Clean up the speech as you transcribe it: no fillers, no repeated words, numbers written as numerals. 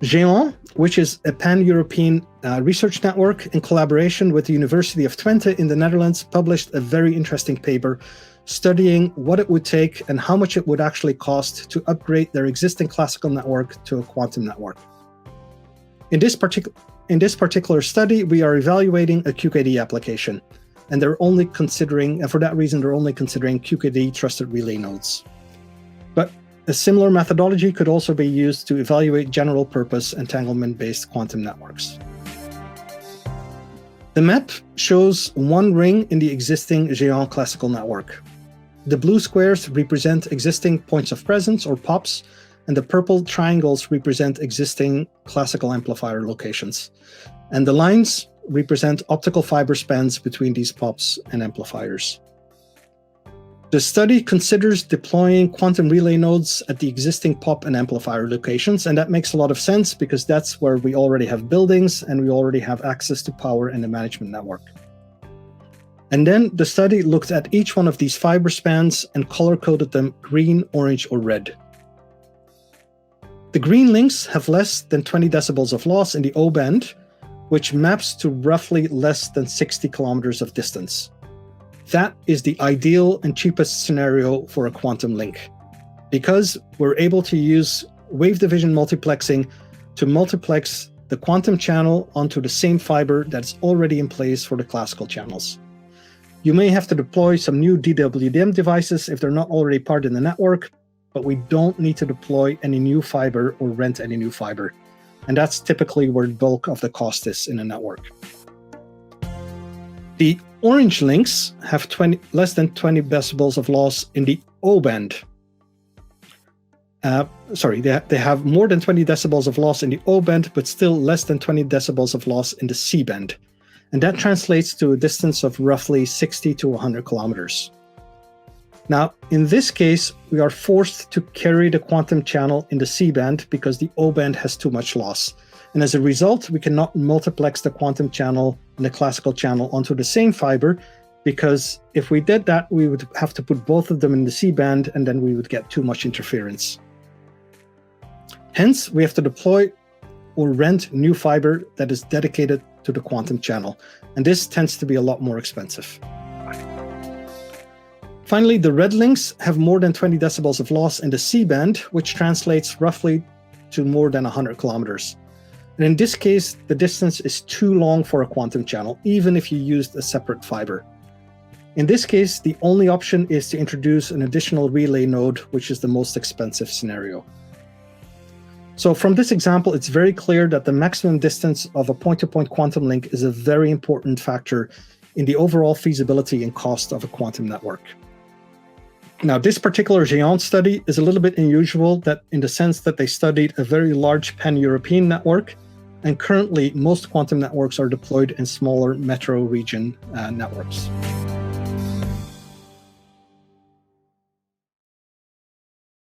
GÉANT, which is a pan-European research network in collaboration with the University of Twente in the Netherlands, published a very interesting paper studying what it would take and how much it would actually cost to upgrade their existing classical network to a quantum network. In this particular study, we are evaluating a QKD application, and for that reason, they're only considering QKD trusted relay nodes. But a similar methodology could also be used to evaluate general-purpose entanglement-based quantum networks. The map shows one ring in the existing GÉANT classical network. The blue squares represent existing points of presence, or POPs, and the purple triangles represent existing classical amplifier locations. And the lines represent optical fiber spans between these POPs and amplifiers. The study considers deploying quantum relay nodes at the existing POP and amplifier locations, and that makes a lot of sense because that's where we already have buildings and we already have access to power and the management network. And then the study looked at each one of these fiber spans and color-coded them green, orange, or red. The green links have less than 20 decibels of loss in the O band, which maps to roughly less than 60 kilometers of distance. That is the ideal and cheapest scenario for a quantum link, because we're able to use wave division multiplexing to multiplex the quantum channel onto the same fiber that's already in place for the classical channels. You may have to deploy some new DWDM devices if they're not already part in the network, but we don't need to deploy any new fiber or rent any new fiber. And that's typically where the bulk of the cost is in a network. The orange links have less than 20 decibels of loss in the O band. They have more than 20 decibels of loss in the O band, but still less than 20 decibels of loss in the C band. And that translates to a distance of roughly 60 to 100 kilometers. Now, in this case, we are forced to carry the quantum channel in the C band because the O band has too much loss. And as a result, we cannot multiplex the quantum channel and the classical channel onto the same fiber, because if we did that, we would have to put both of them in the C band, and then we would get too much interference. Hence, we have to deploy or rent new fiber that is dedicated to the quantum channel. And this tends to be a lot more expensive. Finally, the red links have more than 20 decibels of loss in the C band, which translates roughly to more than 100 kilometers. And in this case, the distance is too long for a quantum channel, even if you used a separate fiber. In this case, the only option is to introduce an additional relay node, which is the most expensive scenario. So from this example, it's very clear that the maximum distance of a point-to-point quantum link is a very important factor in the overall feasibility and cost of a quantum network. Now, this particular GÉANT study is a little bit unusual in the sense that they studied a very large pan-European network, and currently most quantum networks are deployed in smaller metro region networks.